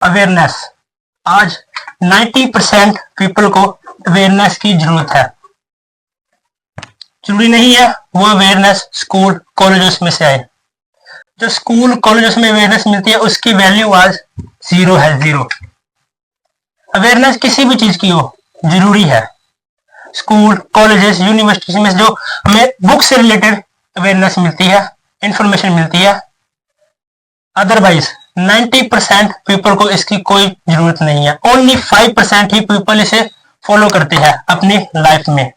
Awareness. आज 90% people को awareness की जरूरत है। जरूरी नहीं है वो अवेयरनेस स्कूल कॉलेजेस में से आए। जो स्कूल कॉलेजेस में अवेयरनेस मिलती है उसकी वैल्यू आज जीरो है, जीरो। अवेयरनेस किसी भी चीज की हो जरूरी है। स्कूल कॉलेजेस यूनिवर्सिटीज में जो हमें बुक से रिलेटेड अवेयरनेस मिलती है, इंफॉर्मेशन मिलती है, अदरवाइज 90% पीपल को इसकी कोई जरूरत नहीं है। ओनली 5% ही पीपल इसे फॉलो करते हैं अपनी लाइफ में।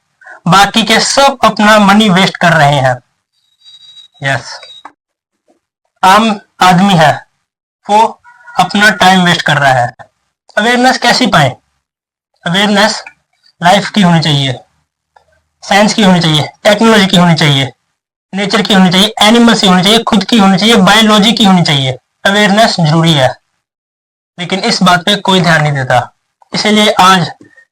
बाकी के सब अपना मनी वेस्ट कर रहे हैं। यस, आम आदमी है वो अपना टाइम वेस्ट कर रहा है। अवेयरनेस कैसी पाए? अवेयरनेस लाइफ की होनी चाहिए, साइंस की होनी चाहिए, टेक्नोलॉजी की होनी चाहिए, नेचर की होनी चाहिए, एनिमल्स की होनी चाहिए, खुद की होनी चाहिए, बायोलॉजी की होनी चाहिए। अवेयरनेस जरूरी है, लेकिन इस बात पे कोई ध्यान नहीं देता। इसीलिए आज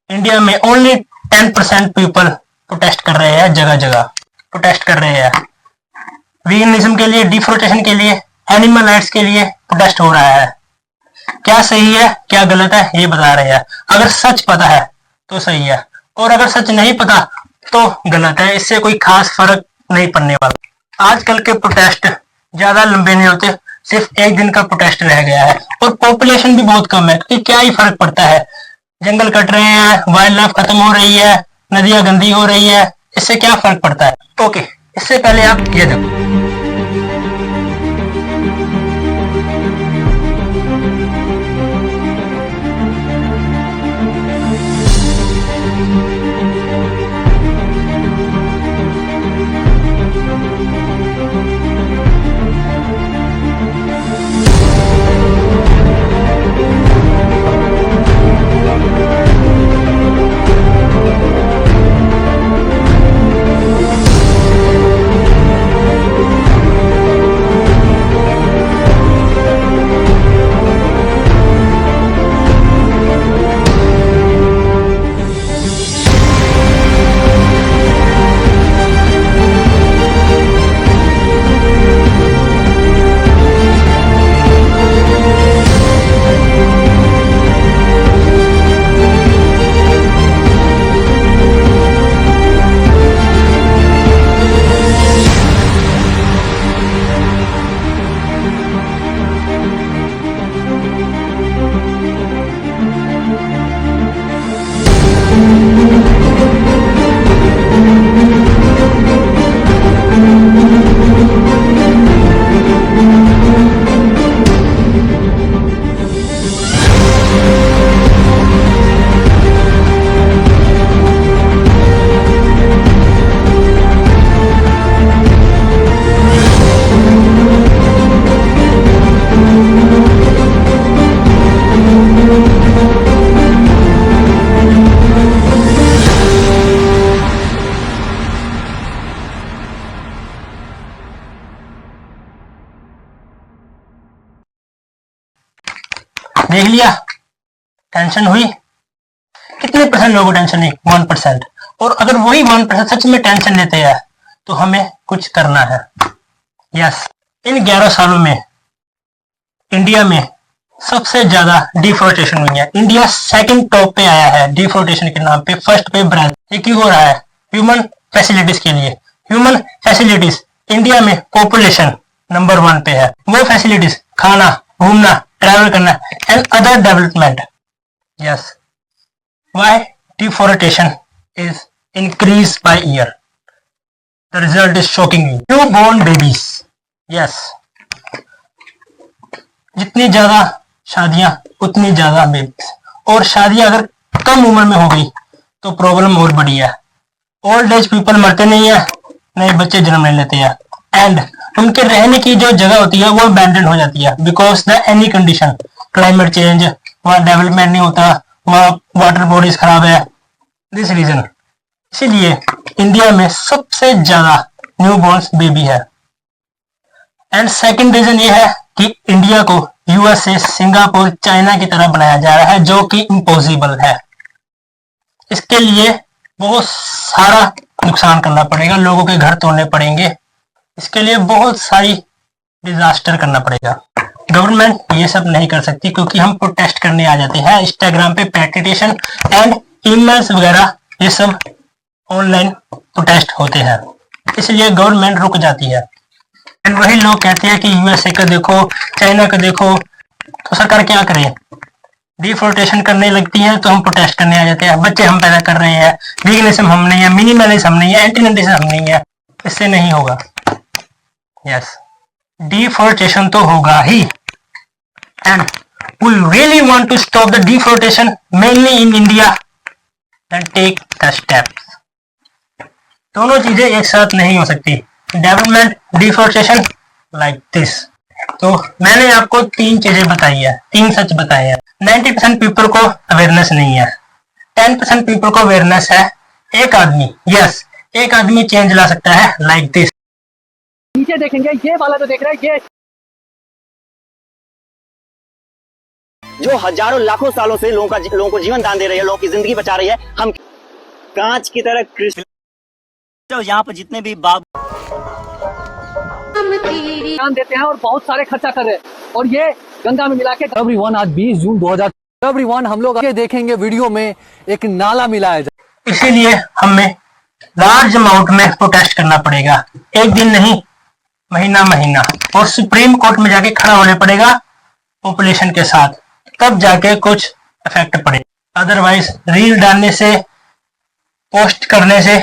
इंडिया में ओनली 10% पीपल प्रोटेस्ट कर रहे हैं, जगह जगह प्रोटेस्ट कर रहे हैं। वीगनिज्म के लिए, डिफोरेस्टेशन के लिए, एनिमल राइट्स के लिए प्रोटेस्ट हो रहा है। क्या सही है क्या गलत है ये बता रहे हैं। अगर सच पता है तो सही है, और अगर सच नहीं पता तो गलत है। इससे कोई खास फर्क नहीं पड़ने वाला। आजकल के प्रोटेस्ट ज्यादा लंबे नहीं होते, सिर्फ एक दिन का प्रोटेस्ट रह गया है, और पॉपुलेशन भी बहुत कम है। कि क्या ही फर्क पड़ता है? जंगल कट रहे हैं, वाइल्ड लाइफ खत्म हो रही है, नदियां गंदी हो रही है, इससे क्या फर्क पड़ता है? ओके, इससे पहले आप ये देखो। देख लिया, टेंशन हुई। कितने परसेंट लोगों को टेंशन नहीं? 1%। और अगर वही 1% सच में टेंशन लेते हैं तो हमें कुछ करना है। यस, इन 11 सालों में इंडिया में सबसे ज्यादा डिफोरेस्टेशन हुई है। इंडिया सेकंड टॉप पे आया है डिफोरेस्टेशन के नाम पे, फर्स्ट पे ब्राजील। ये क्यों हो रहा है? ह्यूमन फैसिलिटीज के लिए। ह्यूमन फैसिलिटीज इंडिया में पॉपुलेशन नंबर 1 पे है। वो फैसिलिटीज, खाना, घूमना, ट्रैवल करना and other development. Yes, why deforestation is increase by year? The result is shocking. New born babies. Yes, जितनी ज्यादा शादियां उतनी ज्यादा बेबीज, और शादियां अगर कम उम्र में हो गई तो प्रॉब्लम और बड़ी है। ओल्ड एज पीपल मरते नहीं है, नए बच्चे जन्म नहीं लेते हैं, एंड उनके रहने की जो जगह होती है वो अबैंडन हो जाती है because the any condition, climate change, वहाँ डेवलपमेंट नहीं होता, वहाँ वाटर बॉडीज खराब है, दिस रीजन। इसीलिए इंडिया में सबसे ज्यादा न्यू बॉर्न बेबी है। एंड सेकंड रीजन ये है कि इंडिया को यूएसए, सिंगापुर, चाइना की तरह बनाया जा रहा है, जो कि इम्पॉसिबल है। इसके लिए बहुत सारा नुकसान करना पड़ेगा, लोगों के घर तोड़ने पड़ेंगे, इसके लिए बहुत सारी डिजास्टर करना पड़ेगा। गवर्नमेंट ये सब नहीं कर सकती क्योंकि हम प्रोटेस्ट करने आ जाते हैं इंस्टाग्राम पे पेटिशन एंड ईमेल्स वगैरह, ये सब ऑनलाइन प्रोटेस्ट होते हैं, इसलिए गवर्नमेंट रुक जाती है। एंड वही लोग कहते हैं कि यूएसए का देखो, चाइना का देखो, तो सरकार क्या करे, डिफोर्टेशन करने लगती है तो हम प्रोटेस्ट करने आ जाते हैं, बच्चे हम पैदा कर रहे हैं, वीगनिज्म हम नहीं है, मिनिमलिज्म हम नहीं है, एंटीनेटिज्म हम नहीं है, इससे नहीं होगा। यस, डिफोर्टेशन तो होगा ही, and we really want to stop the deforestation mainly in India, then take the steps. दोनों चीजें एक साथ नहीं हो सकती, डेवलपमेंट, डिफोर्टेशन, लाइक दिस। तो मैंने आपको 3 चीजें बताई है, 3 सच बताए हैं। 90% पीपल को अवेयरनेस नहीं है, 10% पीपल को अवेयरनेस है। एक आदमी, यस, एक आदमी चेंज ला सकता है, लाइक दिस। नीचे देखेंगे, ये वाला जो देख रहे हैं, ये जो हजारों लाखों सालों से लोगों को जीवन दान दे रही है, लोगों की जिंदगी बचा रही है। हम कांच की तरह कृष्ण, तो यहाँ पर जितने भी ध्यान देते हैं और बहुत सारे खर्चा कर रहे हैं, और ये गंगा में मिला के। एवरीवन, आज 20 जून 2000, एवरीवन, हम लोग आगे देखेंगे वीडियो में एक नाला मिलाया जाए। इसीलिए हमें लार्ज अमाउंट में प्रोटेस्ट करना पड़ेगा, एक दिन नहीं, महीना महीना, और सुप्रीम कोर्ट में जाके खड़ा होने पड़ेगा पॉपुलेशन के साथ, तब जाके कुछ इफेक्ट पड़े। अदरवाइज रील डालने से, पोस्ट करने से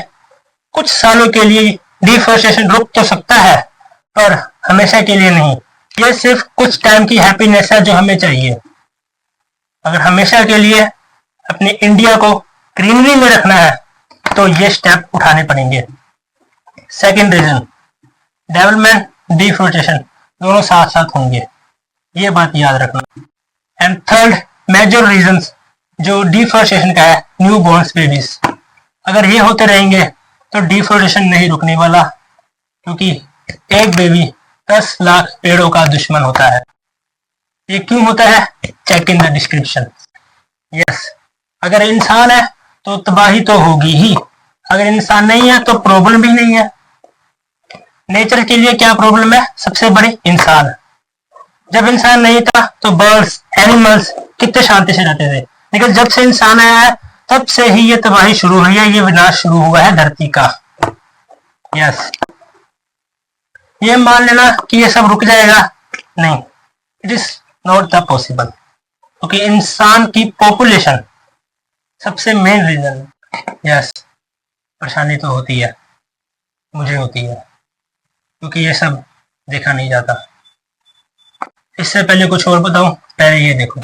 कुछ सालों के लिए डिफोरेस्टेशन रुक तो सकता है, पर हमेशा के लिए नहीं। ये सिर्फ कुछ टाइम की हैप्पीनेस है जो हमें चाहिए। अगर हमेशा के लिए अपने इंडिया को ग्रीनरी में रखना है तो ये स्टेप उठाने पड़ेंगे। सेकंड रीजन, डेवलपमेंट, डिफोरेस्टेशन दोनों साथ साथ होंगे, ये बात याद रखना। एंड थर्ड मेजर रीजन जो डिफोरेस्टेशन का है, न्यू बॉर्न बेबीज। अगर ये होते रहेंगे तो डिफोरेस्टेशन नहीं रुकने वाला, क्योंकि एक बेबी 10 लाख पेड़ों का दुश्मन होता है। ये क्यों होता है? Check in the description. Yes, अगर इंसान है तो तबाही तो होगी ही, अगर इंसान नहीं है तो प्रॉब्लम भी नहीं है। नेचर के लिए क्या प्रॉब्लम है? सबसे बड़ी इंसान। जब इंसान नहीं था तो बर्ड्स, एनिमल्स कितने शांति से रहते थे, लेकिन जब से इंसान आया है तब से ही ये तबाही शुरू हुई है, ये विनाश शुरू हुआ है धरती का। यस, ये मान लेना कि ये सब रुक जाएगा, नहीं, it is not the possible, क्योंकि इंसान की पॉपुलेशन सबसे मेन रीजन है। यस, परेशानी तो होती है, मुझे होती है, क्योंकि ये सब देखा नहीं जाता। इससे पहले कुछ और बताऊं, पहले ये देखो।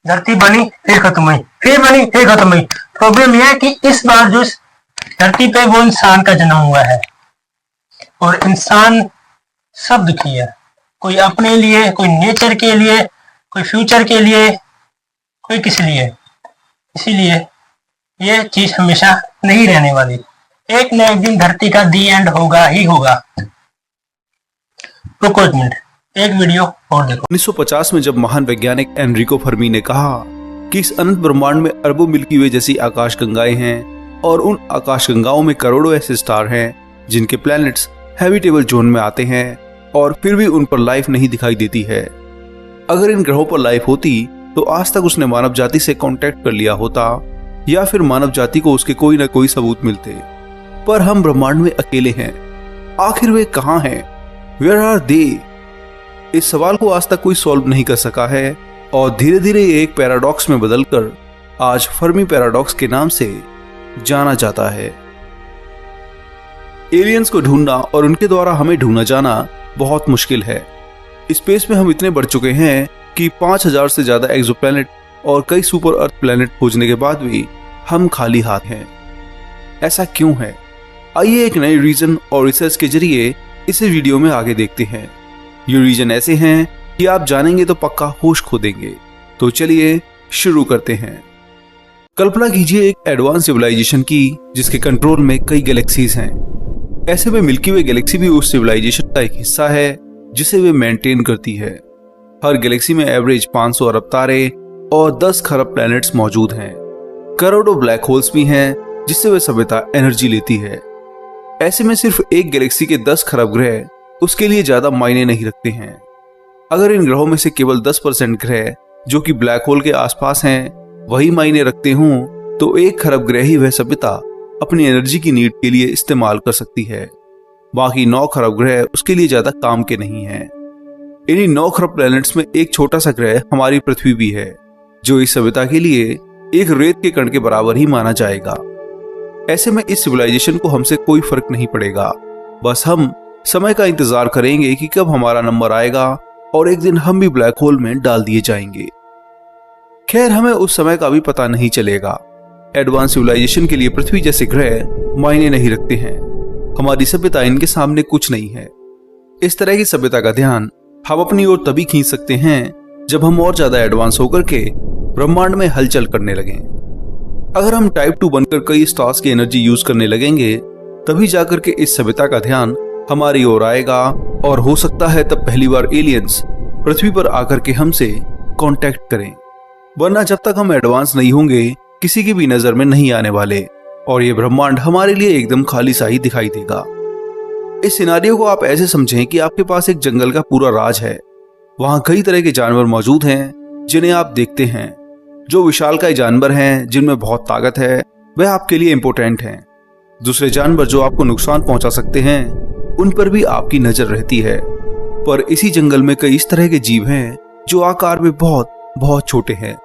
धरती बनी फिर खत्म हुई, फिर बनी फिर खत्म हुई। प्रॉब्लम यह है कि इस बार जो धरती पे वो इंसान का जन्म हुआ है, और इंसान सब दुखी है, कोई अपने लिए, कोई नेचर के लिए, कोई फ्यूचर के लिए, कोई किस लिए। इसीलिए ये चीज हमेशा नहीं रहने वाली, एक न एक दिन धरती का दी एंड होगा ही होगा। रुको एक मिनट, एक वीडियो और देखो। 1950 में जब महान वैज्ञानिक एनरिको फर्मी ने कहा कि इस अनंत ब्रह्मांड में अरबों मिल्की वे जैसी आकाशगंगाएं हैं और उन आकाशगंगाओं में करोड़ों ऐसे स्टार हैं जिनके प्लैनेट्स हैबिटेबल जोन में आते हैं और फिर भी उन पर लाइफ नहीं दिखाई देती है। अगर इन ग्रहों पर लाइफ होती तो आज तक उसने मानव जाति से कांटेक्ट कर लिया होता, या फिर मानव जाति को उसके कोई न कोई सबूत मिलते। पर हम ब्रह्मांड में अकेले हैं, आखिर वे कहां हैं? Where are they? इस सवाल को आज तक कोई सॉल्व नहीं कर सका है और धीरे धीरे एक पैराडॉक्स में बदलकर आज फर्मी पैराडॉक्स के नाम से जाना जाता है। एलियंस को ढूंढना और उनके द्वारा हमें ढूंढा जाना बहुत मुश्किल है। स्पेस में हम इतने बढ़ चुके हैं कि 5000 से ज्यादा एक्सोप्लैनेट और कई सुपर अर्थ प्लैनेट खोजने के बाद भी हम खाली हाथ हैं। ऐसा क्यों है? आइए एक नए रीजन और रिसर्च के जरिए इसे वीडियो में आगे देखते हैं। ये रीजन ऐसे हैं कि आप जानेंगे तो पक्का होश खो देंगे। तो चलिए शुरू करते हैं। कल्पना कीजिए एक एडवांस सिविलाइजेशन की जिसके कंट्रोल में कई गैलेक्सीज हैं। ऐसे में मिल्की वे गैलेक्सी भी उस सिविलाइजेशन का एक हिस्सा है जिसे वे मेंटेन करती है। हर गैलेक्सी में एवरेज 500 अरब तारे और 10 खरब प्लैनेट्स मौजूद हैं। करोड़ों ब्लैक होल्स भी हैं जिससे वे सभ्यता एनर्जी लेती है। ऐसे में सिर्फ एक गैलेक्सी के 10 खरब ग्रह उसके लिए ज्यादा मायने नहीं रखते हैं। अगर इन ग्रहों में से केवल 10% ग्रह जो कि ब्लैक होल के आसपास हैं वही मायने रखते हों तो 1 खरब ग्रह ही वह सभ्यता अपनी एनर्जी की नीड के लिए इस्तेमाल कर सकती है। बाकी 9 खरब ग्रह उसके लिए ज्यादा काम के नहीं हैं। इन्हीं 9 खरब प्लैनेट्स में एक छोटा सा ग्रह हमारी पृथ्वी भी है जो इस सभ्यता के लिए एक रेत के कण के बराबर ही माना जाएगा। ऐसे में इस सिविलाइजेशन को हमसे कोई फर्क नहीं पड़ेगा, बस हम समय का इंतजार करेंगे कि कब हमारा नंबर आएगा और एक दिन हम भी ब्लैक होल में डाल दिए जाएंगे। खैर हमें उस समय का भी पता नहीं चलेगा। एडवांस सिविलाइजेशन के लिए पृथ्वी जैसे ग्रह मायने नहीं रखते हैं। हमारी सभ्यता इनके सामने कुछ नहीं है। इस तरह की सभ्यता का ध्यान हम अपनी ओर तभी खींच सकते हैं जब हम और ज्यादा एडवांस होकर के ब्रह्मांड में हलचल करने लगें। अगर हम टाइप 2 बनकर कई स्टार्स की एनर्जी यूज करने लगेंगे तभी जाकर के इस सभ्यता का ध्यान हमारी ओर आएगा और हो सकता है तब पहली बार एलियंस पृथ्वी पर आकर के हमसे कांटेक्ट करें। वरना जब तक हम एडवांस नहीं होंगे किसी की भी नजर में नहीं आने वाले और ये ब्रह्मांड हमारे लिए एकदम खाली सा ही दिखाई देगा। इस सिनारियो को आप ऐसे समझें कि आपके पास एक जंगल का पूरा राज है। वहां कई तरह के जानवर मौजूद हैं जिन्हें आप देखते हैं। जो विशालकाय जानवर हैं जिनमें बहुत ताकत है वह आपके लिए इंपॉर्टेंट हैं। दूसरे जानवर जो आपको नुकसान पहुंचा सकते हैं उन पर भी आपकी नजर रहती है। पर इसी जंगल में कई इस तरह के जीव हैं जो आकार में बहुत बहुत छोटे हैं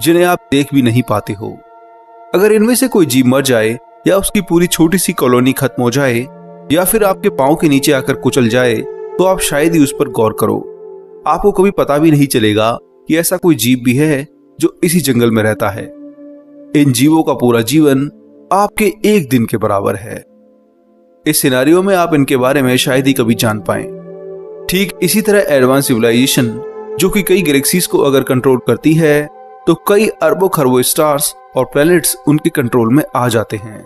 जिन्हें आप देख भी नहीं पाते हो। अगर इनमें से कोई जीव मर जाए या उसकी पूरी छोटी सी कॉलोनी खत्म हो जाए या फिर आपके पांव के नीचे आकर कुचल जाए तो आप शायद ही उस पर गौर करो। आपको कभी पता भी नहीं चलेगा कि ऐसा कोई जीव भी है जो इसी जंगल में रहता है। इन जीवों का पूरा जीवन आपके एक दिन के बराबर है। इस सिनारियो में आप इनके बारे में शायद ही कभी जान पाएं। ठीक इसी तरह एडवांस सिविलाइजेशन जो कि कई गैलेक्सीज को अगर कंट्रोल करती है तो कई अरबों खरबों स्टार्स और प्लैनेट्स उनके कंट्रोल में आ जाते हैं।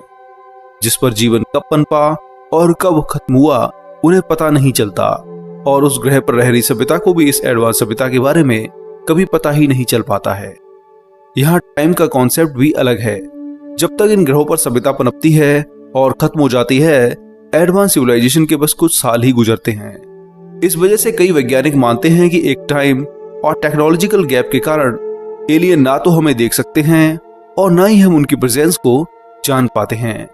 जिस पर जीवन कब पनपा और कब खत्म हुआ उन्हें पता नहीं चलता और उस ग्रह पर रह रही सभ्यता को भी इस एडवांस सभ्यता के बारे में कभी पता ही नहीं चल पाता है। यहाँ टाइम का कॉन्सेप्ट भी अलग है। जब तक इन ग्रहों पर सभ्यता पनपती है और खत्म हो जाती है एडवांस सिविलाइजेशन के बस कुछ साल ही गुजरते हैं। इस वजह से कई वैज्ञानिक मानते हैं कि एक टाइम और टेक्नोलॉजिकल गैप के कारण एलियन ना तो हमें देख सकते हैं और ना ही हम उनकी प्रेजेंस को जान पाते हैं।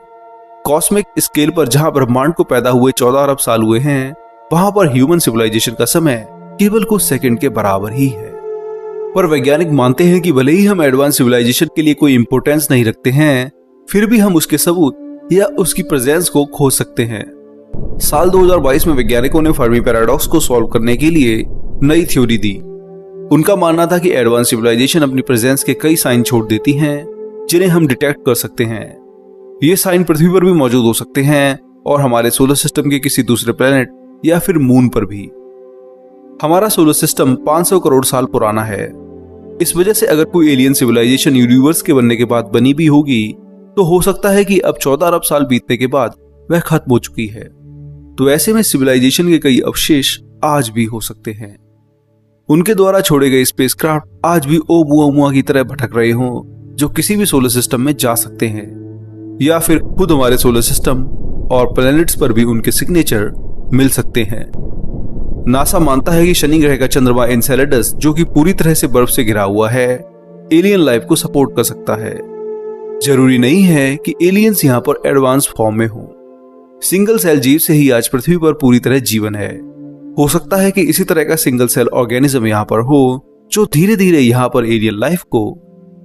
कॉस्मिक स्केल पर जहां ब्रह्मांड को पैदा हुए 14 अरब साल हुए हैं वहां पर ह्यूमन सिविलाइजेशन का समय केवल कुछ सेकंड के बराबर ही है। पर वैज्ञानिक मानते हैं कि भले ही हम एडवांस सिविलाइजेशन के लिए कोई इंपोर्टेंस नहीं रखते हैं फिर भी हम उसके सबूत या उसकी प्रेजेंस को खोज सकते हैं। साल 2022 में वैज्ञानिकों ने फर्मी पैराडॉक्स को सॉल्व करने के लिए नई थ्योरी दी। उनका मानना था कि एडवांस सिविलाइजेशन अपनी प्रेजेंस के कई साइन छोड़ देती हैं जिन्हें हम डिटेक्ट कर सकते हैं। ये साइन पृथ्वी पर भी मौजूद हो सकते हैं और हमारे सोलर सिस्टम के किसी दूसरे प्लेनेट या फिर मून पर भी। हमारा सोलर सिस्टम 500 करोड़ साल पुराना है। इस वजह से अगर कोई एलियन सिविलाइजेशन यूनिवर्स के बनने के बाद बनी भी होगी तो हो सकता है कि अब 14 अरब साल बीतने के बाद वह खत्म हो चुकी है। तो ऐसे में सिविलाइजेशन के कई अवशेष आज भी हो सकते हैं। उनके द्वारा छोड़े गए स्पेसक्राफ्ट आज भी ओमुआ की तरह भटक रहे हों, जो किसी भी सोलर सिस्टम में जा सकते हैं, या फिर खुद हमारे सोलर सिस्टम और प्लैनेट्स पर भी उनके सिग्नेचर मिल सकते हैं। नासा मानता है कि शनि ग्रह का चंद्रमा एनसेलेडस, जो कि पूरी तरह से बर्फ से घिरा हुआ है, एलियन लाइफ को सपोर्ट कर सकता है। जरूरी नहीं है कि एलियंस यहाँ पर एडवांस फॉर्म में हो। सिंगल सेल जीव से ही आज पृथ्वी पर पूरी तरह जीवन है। हो सकता है कि इसी तरह का सिंगल सेल ऑर्गेनिज्म यहाँ पर हो जो धीरे धीरे यहाँ पर एलियन लाइफ को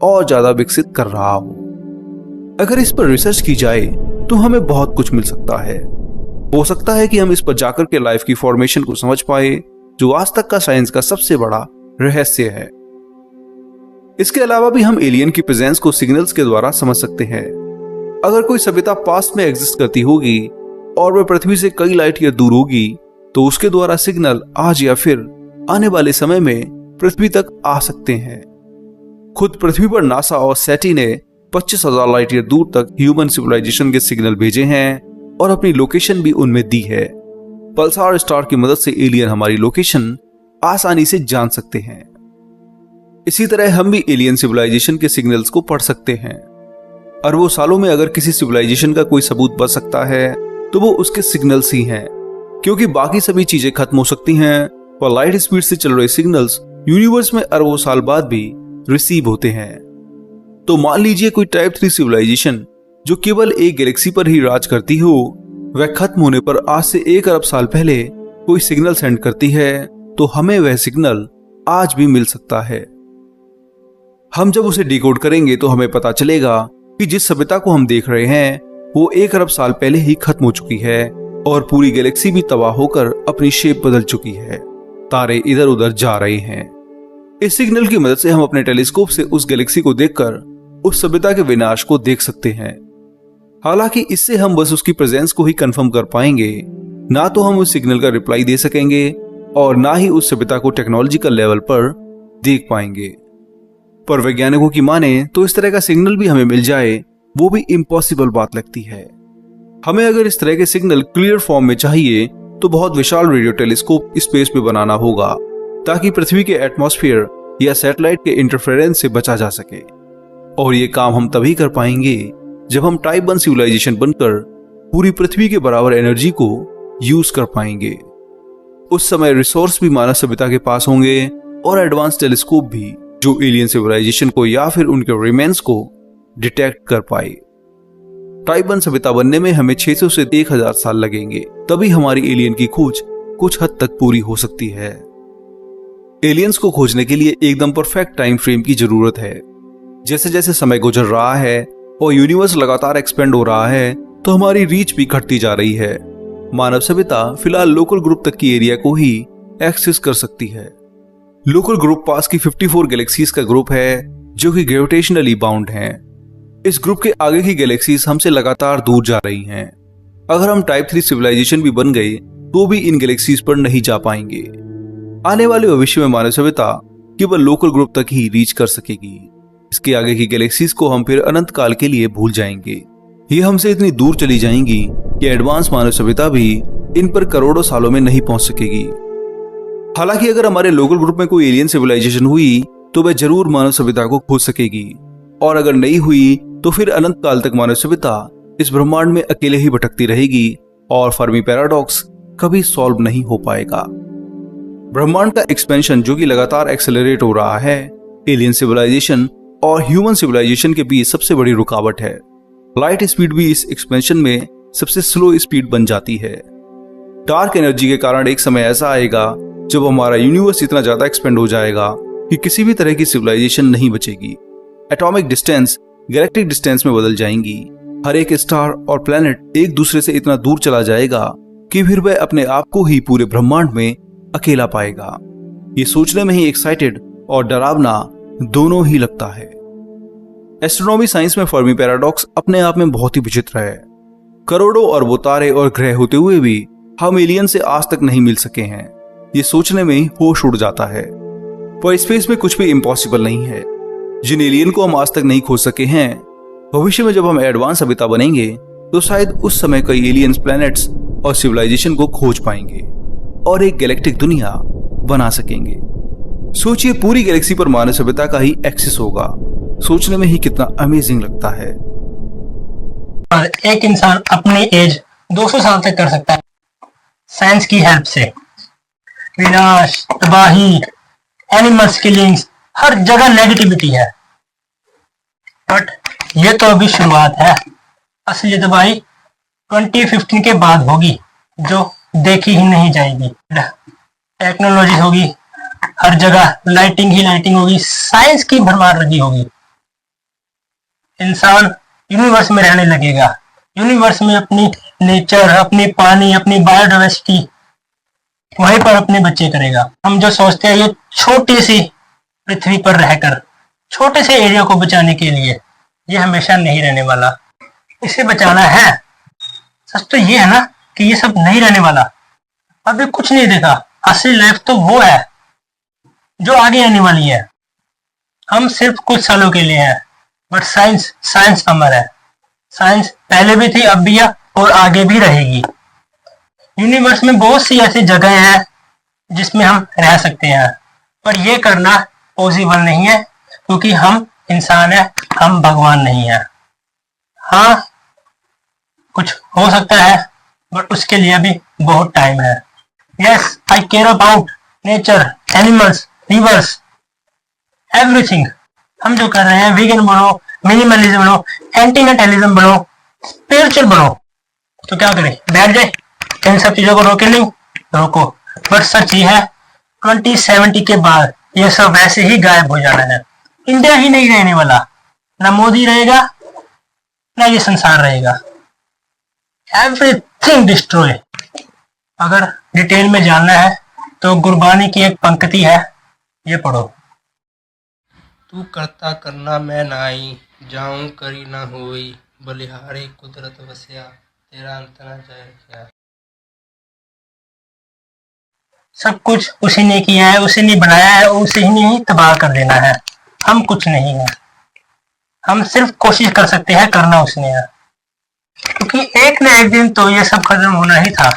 और ज्यादा विकसित कर रहा हो। अगर इस पर रिसर्च की जाए तो हमें बहुत कुछ मिल सकता है। हो सकता है कि हम इस पर जाकर के लाइफ की फॉर्मेशन को समझ पाए, जो आज तक का साइंस का सबसे बड़ा रहस्य है। इसके अलावा भी हम एलियन की प्रेजेंस को सिग्नल्स के द्वारा समझ सकते हैं। अगर कोई सभ्यता पास्ट में एग्जिस्ट करती होगी और वह पृथ्वी से कई लाइट ईयर दूर होगी तो उसके द्वारा सिग्नल आज या फिर आने वाले समय में पृथ्वी तक आ सकते हैं। खुद पृथ्वी पर नासा और सेटी ने 25,000 लाइट ईयर दूर तक ह्यूमन सिविलाइजेशन के सिग्नल भेजे हैं और अपनी लोकेशन भी उनमें दी है। पल्सार स्टार की मदद से एलियन हमारी लोकेशन आसानी से जान सकते हैं। इसी तरह हम भी एलियन सिविलाइजेशन के सिग्नल्स को पढ़ सकते हैं। अरबों सालों में अगर किसी सिविलाइजेशन का कोई सबूत बच सकता है तो वो उसके सिग्नल्स ही हैं, क्योंकि बाकी सभी चीजें खत्म हो सकती हैं और लाइट स्पीड से चल रहे सिग्नल्स यूनिवर्स में अरबों साल बाद भी रिसीव होते हैं। तो मान लीजिए कोई टाइप 3 सिविलाइजेशन जो केवल एक गैलेक्सी पर ही राज करती हो, वह खत्म होने पर आज से 1 अरब साल पहले कोई सिग्नल सेंड करती है तो हमें वह सिग्नल आज भी मिल सकता है। हम जब उसे डिकोड करेंगे तो हमें पता चलेगा कि जिस सभ्यता को हम देख रहे हैं वो 1 अरब साल पहले ही खत्म हो चुकी है और पूरी गैलेक्सी भी तबाह होकर अपनी शेप बदल चुकी है। तारे इधर उधर जा रहे हैं। इस सिग्नल की मदद से हम अपने टेलीस्कोप से उस गैलेक्सी को देखकर उस सभ्यता के विनाश को देख सकते हैं। हालांकि इससे हम बस उसकी प्रेजेंस को ही कंफर्म कर पाएंगे, ना तो हम उस सिग्नल का रिप्लाई दे सकेंगे और ना ही उस सभ्यता को टेक्नोलॉजिकल लेवल पर देख पाएंगे। पर वैज्ञानिकों की माने तो इस तरह का सिग्नल भी हमें मिल जाए वो भी इम्पॉसिबल बात लगती है। हमें अगर इस तरह के सिग्नल क्लियर फॉर्म में चाहिए तो बहुत विशाल रेडियो टेलीस्कोप स्पेस में बनाना होगा ताकि पृथ्वी के एटमॉस्फेयर या सैटेलाइट के इंटरफेरेंस से बचा जा सके। और ये काम हम तभी कर पाएंगे जब हम टाइप 1 सिविलाइजेशन बनकर पूरी पृथ्वी के बराबर एनर्जी को यूज कर पाएंगे। उस समय रिसोर्स भी मानव सभ्यता के पास होंगे और एडवांस टेलीस्कोप भी, जो एलियन सिविलाइजेशन को या फिर उनके रिमेन्स को डिटेक्ट कर पाए। टाइप 1 सभ्यता बनने में हमें 600 से 1000 साल लगेंगे, तभी हमारी एलियन की खोज कुछ हद तक पूरी हो सकती है। एलियंस को खोजने के लिए एकदम परफेक्ट टाइम फ्रेम की जरूरत है। जैसे जैसे समय गुजर रहा है और यूनिवर्स लगातार एक्सपेंड हो रहा है तो हमारी रीच भी घटती जा रही है। मानव सभ्यता फिलहाल लोकल ग्रुप तक की एरिया को ही एक्सेस कर सकती है। लोकल ग्रुप पास की 54 गैलेक्सीज का ग्रुप है जो कि ग्रेविटेशनली बाउंड हैं। इस ग्रुप के आगे की गैलेक्सीज हमसे लगातार दूर जा रही हैं। अगर हम टाइप 3 सिविलाइजेशन भी बन गए तो भी इन गैलेक्सीज पर नहीं जा पाएंगे। आने वाले भविष्य में मानव सभ्यता केवल लोकल ग्रुप तक ही रीच कर सकेगी। इसके आगे की गैलेक्सीज को हम फिर अनंत काल के लिए भूल जाएंगे। ये हमसे इतनी दूर चली जाएंगी कि एडवांस मानव सभ्यता भी इन पर करोड़ों सालों में नहीं पहुंच सकेगी। हालांकि अगर हमारे लोकल ग्रुप में कोई एलियन सिविलाइजेशन हुई तो वह जरूर मानव सभ्यता को खोज सकेगी, और अगर नहीं हुई तो फिर अनंत काल तक मानव सभ्यता इस ब्रह्मांड में अकेले ही भटकती रहेगी और फर्मी पैराडॉक्स कभी सॉल्व नहीं हो पाएगा। ब्रह्मांड का एक्सपेंशन जो कि लगातार एक्सेलरेट हो रहा है, एलियन सिविलाइजेशन और ह्यूमन सिविलाइजेशन के बीच सबसे बड़ी रुकावट है। लाइट स्पीड भी इस एक्सपेंशन में सबसे स्लो स्पीड बन जाती है। डार्क एनर्जी के कारण एक समय ऐसा आएगा जब हमारा यूनिवर्स इतना ज्यादा एक्सपेंड हो जाएगा कि किसी भी तरह की सिविलाइजेशन नहीं बचेगी। एटॉमिक डिस्टेंस गैलेक्टिक डिस्टेंस में बदल जाएंगी। हर एक स्टार और प्लैनेट एक दूसरे से इतना दूर चला जाएगा कि फिर वह अपने आप को ही पूरे ब्रह्मांड में अकेला पाएगा। ये सोचने में ही एक्साइटेड और डरावना दोनों ही लगता है। एस्ट्रोनॉमी साइंस में फर्मी पैराडॉक्स अपने आप में बहुत ही विचित्र है। करोड़ों अरबों तारे और ग्रह होते हुए भी हम एलियन से आज तक नहीं मिल सके हैं। ये सोचने में ही होश उड़ जाता है। पर स्पेस में कुछ भी इम्पॉसिबल नहीं है। जिन एलियन को हम आज तक नहीं खोज सके हैं, भविष्य में जब हम एडवांस सभ्यता बनेंगे तो शायद उस समय कई एलियंस प्लैनेट्स और सिविलाइजेशन को खोज पाएंगे और एक गैलेक्टिक दुनिया बना सकेंगे। सोचिए, पूरी गैलेक्सी पर मानव सभ्यता का ही एक्सेस होगा। सोचने में ही कितना अमेजिंग लगता है। और एक इंसान अपनी एज 200 साल तक कर सकता है साइंस की हेल्प से। विनाश, तबाही, एनिमल्स किलिंग्स, हर जगह नेगेटिविटी है। बट ये तो अभी शुरुआत है। असली तबाही 2015 के बाद होगी, जो देखी ही नहीं जाएगी। टेक्नोलॉजी होगी, हर जगह लाइटिंग ही लाइटिंग होगी, साइंस की भरमार लगी होगी। इंसान यूनिवर्स में रहने लगेगा। यूनिवर्स में अपनी नेचर, अपनी पानी, अपनी बायोडाइवर्सिटी वहीं पर अपने बच्चे करेगा। हम जो सोचते हैं ये छोटी सी पृथ्वी पर रहकर छोटे से एरिया को बचाने के लिए, ये हमेशा नहीं रहने वाला। इसे बचाना है। सच तो ये है ना कि ये सब नहीं रहने वाला। अभी कुछ नहीं देखा। असली लाइफ तो वो है जो आगे आने वाली है। हम सिर्फ कुछ सालों के लिए हैं, बट साइंस अमर है। साइंस पहले भी थी, अब भी है और आगे भी रहेगी। यूनिवर्स में बहुत सी ऐसी जगह हैं जिसमें हम रह सकते हैं, पर यह करना पॉसिबल नहीं है क्योंकि हम इंसान हैं, हम भगवान नहीं हैं। हाँ, कुछ हो सकता है, बट उसके लिए भी बहुत टाइम है। Yes, I care about nature, animals, reverse, everything. हम जो कर रहे हैं, वीगन बनो, मिनिमलिज्म बनो, एंटी-नेटलिज्म बनो, स्पिरिचुअल बनो, तो क्या करें? बैठ जाए? इन सब चीजों को रोके नहीं? रोको। पर सच ये है, 2070 के बाद ये सब वैसे ही गायब हो जाना है। इंडिया ही नहीं रहने वाला, ना मोदी रहेगा, ना ये संसार रहेगा। Everything destroy. अगर डिटेल में जानना है तो गुरबानी की एक पंक्ति है, ये पढ़ो। तू करता करना मैं नाई, जाऊं करी ना होई, बलिहारी कुदरत वस्या, तेरा अंत न जाए क्या। सब कुछ उसी ने किया है, उसी ने बनाया है, उसी ने ही तबाह कर देना है। हम कुछ नहीं है। हम सिर्फ कोशिश कर सकते हैं, करना उसने है। क्योंकि एक न एक दिन तो ये सब खत्म होना ही था।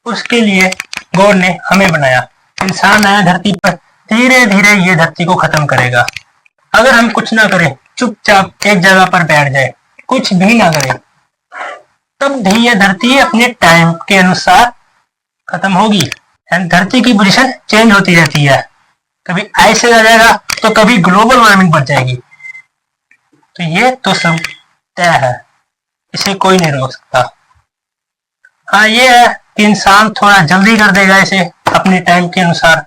उसके लिए गॉड ने हमें बनाया। इंसान आया धरती पर, धीरे धीरे ये धरती को खत्म करेगा। अगर हम कुछ ना करें, चुपचाप एक जगह पर बैठ जाए, कुछ भी ना करें, तब भी ये धरती अपने टाइम के अनुसार खत्म होगी। धरती की पोजीशन चेंज होती रहती है। कभी ऐसे आ जाएगा तो कभी ग्लोबल वार्मिंग बढ़ जाएगी। तो ये तो सब तय है, इसे कोई नहीं रोक सकता। हाँ, ये है कि इंसान थोड़ा जल्दी कर देगा इसे अपने टाइम के अनुसार,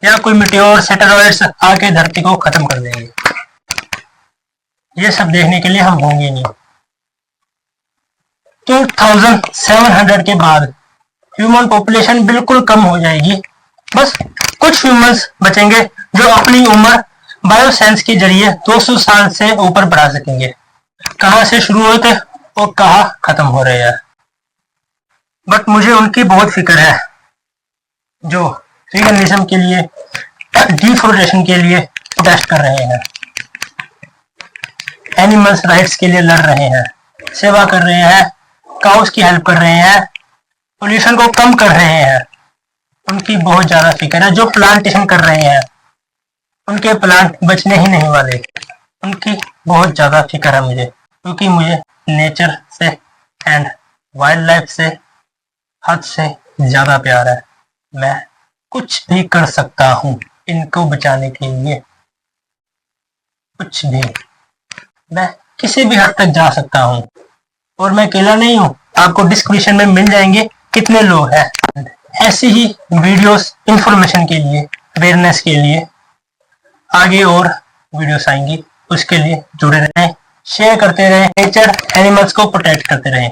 या कोई मिटियोर, सैटेलाइट्स आके धरती को खत्म कर देंगे। ये सब देखने के लिए हम होंगे नहीं। 2700 के बाद ह्यूमन पॉपुलेशन बिल्कुल कम हो जाएगी। बस कुछ ह्यूमंस बचेंगे जो अपनी उम्र बायोसाइंस के जरिए 200 साल से ऊपर बढ़ा सकेंगे। कहां से शुरू होते और कहां खत्म हो रहे हैं। बट मुझे उनकी बहुत फिक्र है जो वीगनिज्म के लिए, डिफोरेस्टेशन के लिए प्रोटेस्ट कर रहे हैं, एनिमल्स राइट्स के लिए लड़ रहे हैं, सेवा कर रहे हैं, काउस की हेल्प कर रहे हैं, पोल्यूशन को कम कर रहे हैं। उनकी बहुत ज्यादा फिक्र है। जो प्लांटेशन कर रहे हैं, उनके प्लांट बचने ही नहीं वाले। उनकी बहुत ज्यादा फिक्र है मुझे, क्योंकि मुझे नेचर से एंड वाइल्ड लाइफ से हद से ज्यादा प्यार है। मैं कुछ भी कर सकता हूँ इनको बचाने के लिए, कुछ भी। मैं किसी भी हद तक जा सकता हूँ, और मैं अकेला नहीं हूँ। आपको डिस्क्रिप्शन में मिल जाएंगे कितने लोग हैं। ऐसी ही वीडियोस इंफॉर्मेशन के लिए, अवेयरनेस के लिए आगे और वीडियोस आएंगी। उसके लिए जुड़े रहें, शेयर करते रहें, नेचर एनिमल्स को प्रोटेक्ट करते रहें।